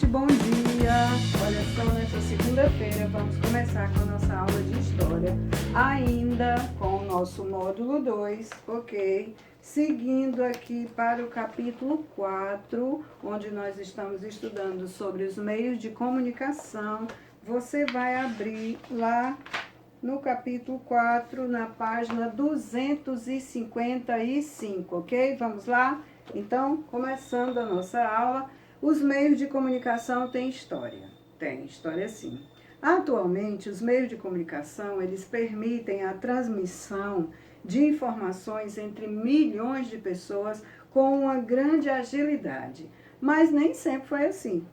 bom dia! Olha só, nessa segunda-feira vamos começar com a nossa aula de História, ainda com o nosso módulo 2, ok? Seguindo aqui para o capítulo 4, onde nós estamos estudando sobre os meios de comunicação. Você vai abrir lá no capítulo 4, na página 255, ok? Vamos lá? Então, começando a nossa aula, os meios de comunicação têm história. Tem história sim. Atualmente, os meios de comunicação, eles permitem a transmissão de informações entre milhões de pessoas com uma grande agilidade. Mas nem sempre foi assim.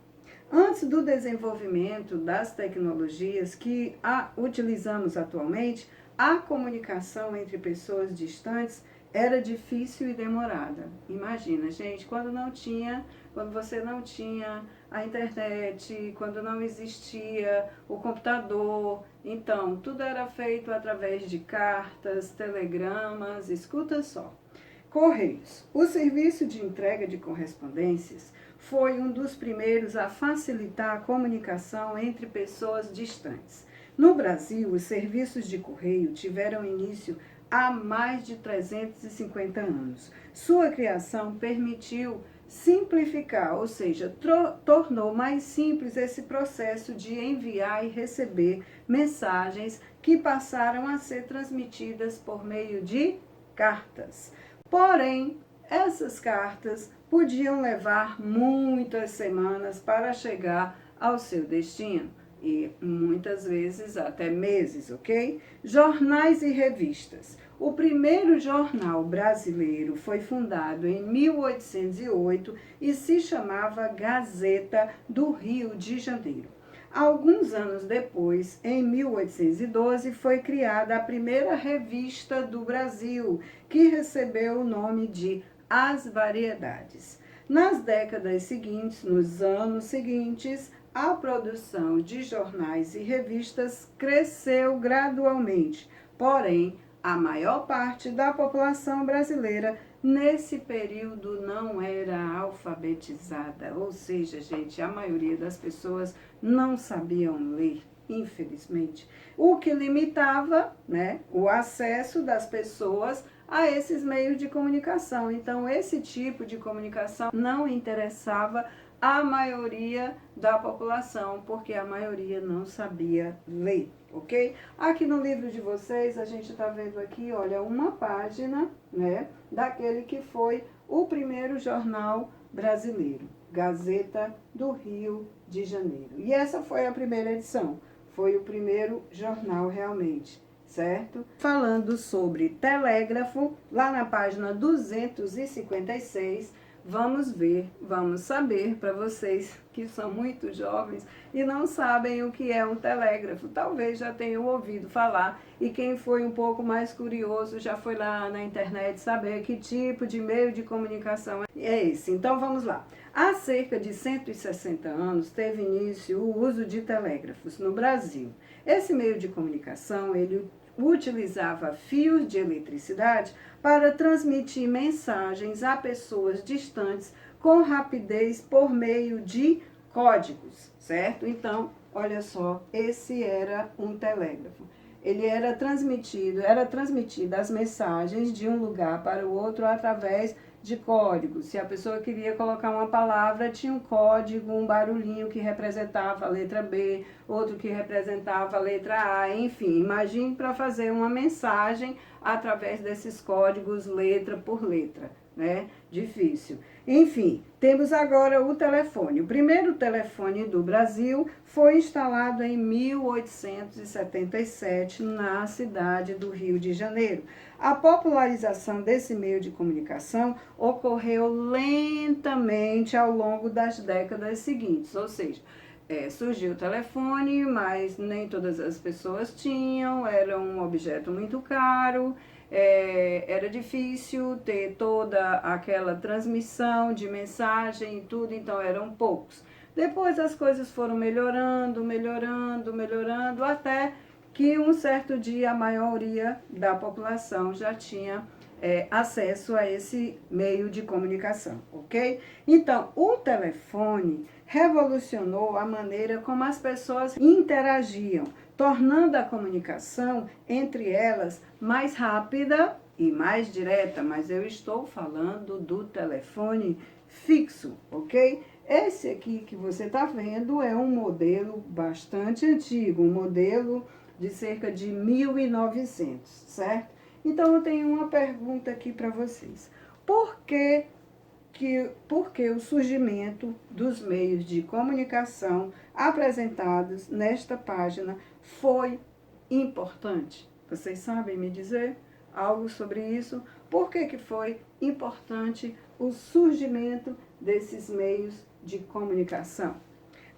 Antes do desenvolvimento das tecnologias que utilizamos atualmente, a comunicação entre pessoas distantes era difícil e demorada. Imagina, gente, quando você não tinha a internet, quando não existia o computador, então tudo era feito através de cartas, telegramas, escuta só. Correios. O serviço de entrega de correspondências foi um dos primeiros a facilitar a comunicação entre pessoas distantes. No Brasil, os serviços de correio tiveram início há mais de 350 anos. Sua criação permitiu simplificar, ou seja, tornou mais simples esse processo de enviar e receber mensagens que passaram a ser transmitidas por meio de cartas. Porém, essas cartas podiam levar muitas semanas para chegar ao seu destino e muitas vezes até meses, ok? Jornais e revistas. O primeiro jornal brasileiro foi fundado em 1808 e se chamava Gazeta do Rio de Janeiro. Alguns anos depois, em 1812, foi criada a primeira revista do Brasil, que recebeu o nome de As Variedades. Nas décadas seguintes, nos anos seguintes, a produção de jornais e revistas cresceu gradualmente, porém, a maior parte da população brasileira nesse período não era alfabetizada, ou seja, gente, a maioria das pessoas não sabiam ler, infelizmente, o que limitava, o acesso das pessoas a esses meios de comunicação. Então, esse tipo de comunicação não interessava a maioria da população, porque a maioria não sabia ler, ok? Aqui no livro de vocês, a gente está vendo aqui, olha, uma página, daquele que foi o primeiro jornal brasileiro, Gazeta do Rio de Janeiro. E essa foi a primeira edição, foi o primeiro jornal realmente, certo? Falando sobre telégrafo, lá na página 256, vamos saber para vocês que são muito jovens e não sabem o que é um telégrafo. Talvez já tenham ouvido falar e quem foi um pouco mais curioso já foi lá na internet saber que tipo de meio de comunicação é esse. Então vamos lá. Há cerca de 160 anos teve início o uso de telégrafos no Brasil. Esse meio de comunicação, ele utilizava fios de eletricidade para transmitir mensagens a pessoas distantes com rapidez por meio de códigos, certo? Então, olha só, esse era um telégrafo. Ele era transmitida as mensagens de um lugar para o outro através de códigos. Se a pessoa queria colocar uma palavra, tinha um código, um barulhinho que representava a letra B, outro que representava a letra A, enfim. Imagine para fazer uma mensagem através desses códigos, letra por letra, Difícil. Enfim, temos agora o telefone. O primeiro telefone do Brasil foi instalado em 1877 na cidade do Rio de Janeiro. A popularização desse meio de comunicação ocorreu lentamente ao longo das décadas seguintes, ou seja, surgiu o telefone, mas nem todas as pessoas tinham, era um objeto muito caro, era difícil ter toda aquela transmissão de mensagem e tudo, então eram poucos. Depois as coisas foram melhorando, até que um certo dia a maioria da população já tinha acesso a esse meio de comunicação, ok? Então, o telefone revolucionou a maneira como as pessoas interagiam, tornando a comunicação entre elas mais rápida e mais direta, mas eu estou falando do telefone fixo, ok? Esse aqui que você está vendo é um modelo bastante antigo, um modelo de cerca de 1900, certo? Então, eu tenho uma pergunta aqui para vocês. Por que o surgimento dos meios de comunicação apresentados nesta página foi importante? Vocês sabem me dizer algo sobre isso? Por que foi importante o surgimento desses meios de comunicação?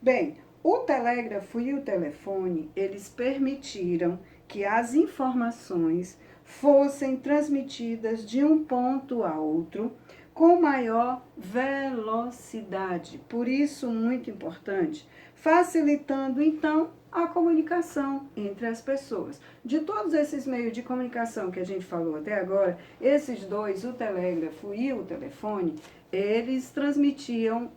Bem, o telégrafo e o telefone, eles permitiram que as informações fossem transmitidas de um ponto a outro com maior velocidade. Por isso, muito importante, facilitando, então, a comunicação entre as pessoas. De todos esses meios de comunicação que a gente falou até agora, esses dois, o telégrafo e o telefone, eles transmitiam,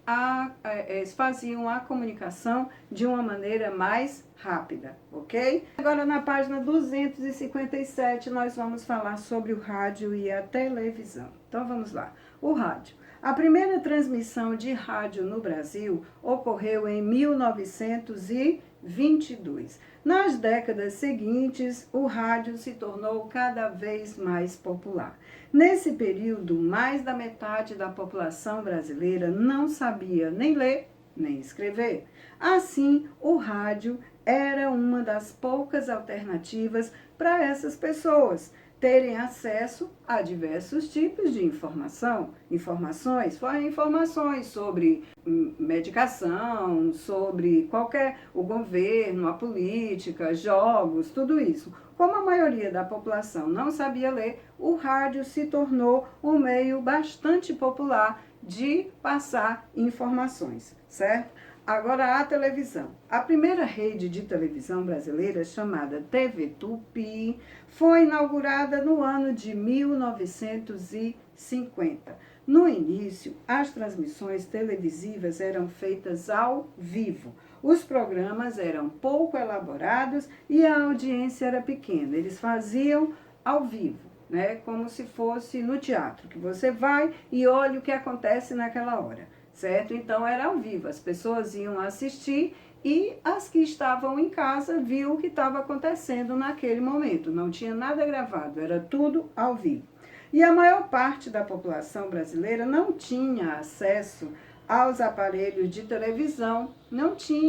eles faziam a comunicação de uma maneira mais rápida, ok? Agora, na página 257, nós vamos falar sobre o rádio e a televisão. Então, vamos lá. O rádio. A primeira transmissão de rádio no Brasil ocorreu em 1922. Nas décadas seguintes, o rádio se tornou cada vez mais popular. Nesse período, mais da metade da população brasileira não sabia nem ler nem escrever. Assim, o rádio era uma das poucas alternativas para essas pessoas terem acesso a diversos tipos de informações sobre medicação, sobre o governo, a política, jogos, tudo isso. Como a maioria da população não sabia ler, o rádio se tornou um meio bastante popular de passar informações, certo? Agora, a televisão. A primeira rede de televisão brasileira, chamada TV Tupi, foi inaugurada no ano de 1950. No início, as transmissões televisivas eram feitas ao vivo. Os programas eram pouco elaborados e a audiência era pequena. Eles faziam ao vivo, né? Como se fosse no teatro, que você vai e olha o que acontece naquela hora. Certo? Então, era ao vivo, as pessoas iam assistir e as que estavam em casa viam o que estava acontecendo naquele momento. Não tinha nada gravado, era tudo ao vivo. E a maior parte da população brasileira não tinha acesso aos aparelhos de televisão,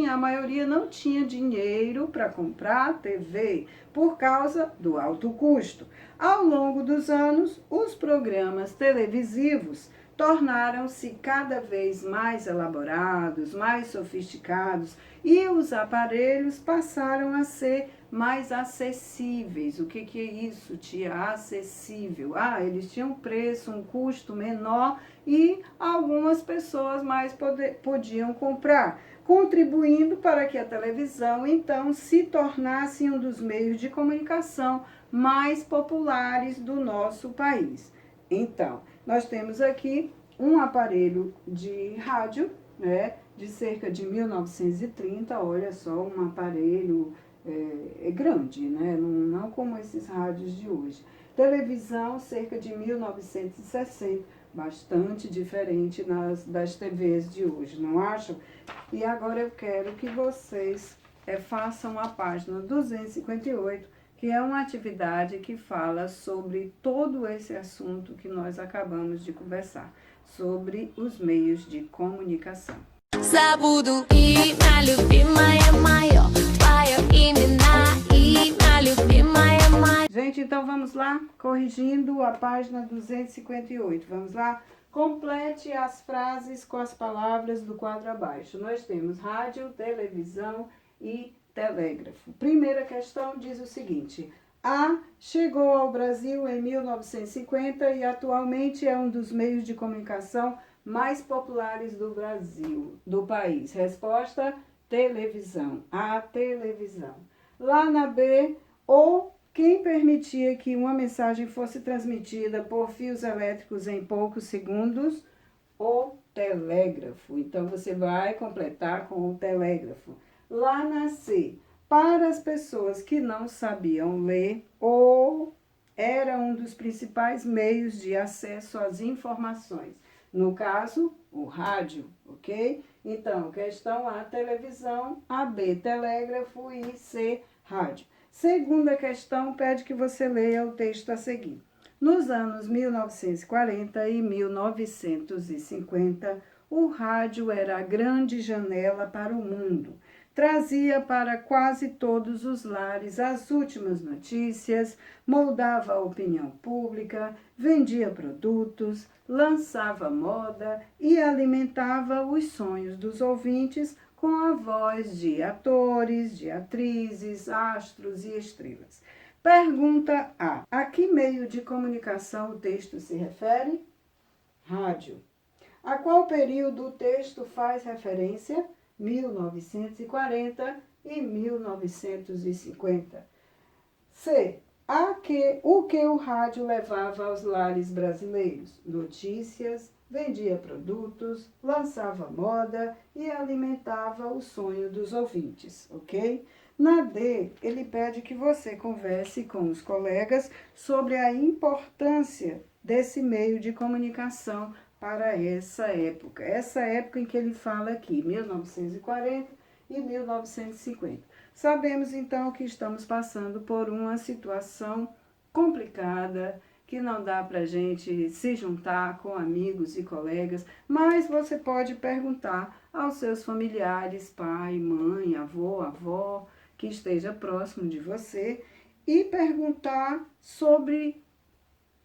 a maioria não tinha dinheiro para comprar TV por causa do alto custo. Ao longo dos anos, os programas televisivos tornaram-se cada vez mais elaborados, mais sofisticados e os aparelhos passaram a ser mais acessíveis. O que é isso, tia? Acessível. Eles tinham preço, um custo menor e algumas pessoas mais podiam comprar, contribuindo para que a televisão, então, se tornasse um dos meios de comunicação mais populares do nosso país. Então, nós temos aqui um aparelho de rádio, né, de cerca de 1930, olha só, um aparelho grande, né, não como esses rádios de hoje. Televisão, cerca de 1960, bastante diferente das TVs de hoje, não acham? E agora eu quero que vocês façam a página 258, que é uma atividade que fala sobre todo esse assunto que nós acabamos de conversar, sobre os meios de comunicação. Gente, então vamos lá, corrigindo a página 258. Vamos lá? Complete as frases com as palavras do quadro abaixo. Nós temos rádio, televisão e telégrafo. Primeira questão diz o seguinte: A chegou ao Brasil em 1950 e atualmente é um dos meios de comunicação mais populares do país. Resposta: televisão. A televisão. Lá na B, o Quem permitia que uma mensagem fosse transmitida por fios elétricos em poucos segundos? O telégrafo. Então, você vai completar com o telégrafo. Lá na C, para as pessoas que não sabiam ler, ou era um dos principais meios de acesso às informações. No caso, o rádio, ok? Então, questão A, televisão, A, B, telégrafo e C, rádio. Segunda questão pede que você leia o texto a seguir. Nos anos 1940 e 1950, o rádio era a grande janela para o mundo. Trazia para quase todos os lares as últimas notícias, moldava a opinião pública, vendia produtos, lançava moda e alimentava os sonhos dos ouvintes com a voz de atores, de atrizes, astros e estrelas. Pergunta A. A que meio de comunicação o texto se refere? Rádio. A qual período o texto faz referência? 1940 e 1950. C. O que o rádio levava aos lares brasileiros? Notícias, vendia produtos, lançava moda e alimentava o sonho dos ouvintes, ok? Na D, ele pede que você converse com os colegas sobre a importância desse meio de comunicação para essa época em que ele fala aqui, 1940 e 1950. Sabemos então que estamos passando por uma situação complicada, que não dá para a gente se juntar com amigos e colegas, mas você pode perguntar aos seus familiares, pai, mãe, avô, avó, que esteja próximo de você, e perguntar sobre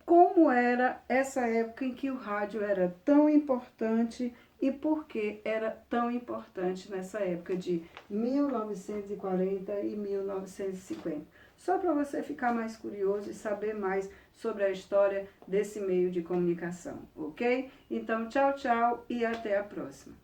como era essa época em que o rádio era tão importante e por que era tão importante nessa época de 1940 e 1950. Só para você ficar mais curioso e saber mais sobre a história desse meio de comunicação, ok? Então, tchau, tchau e até a próxima.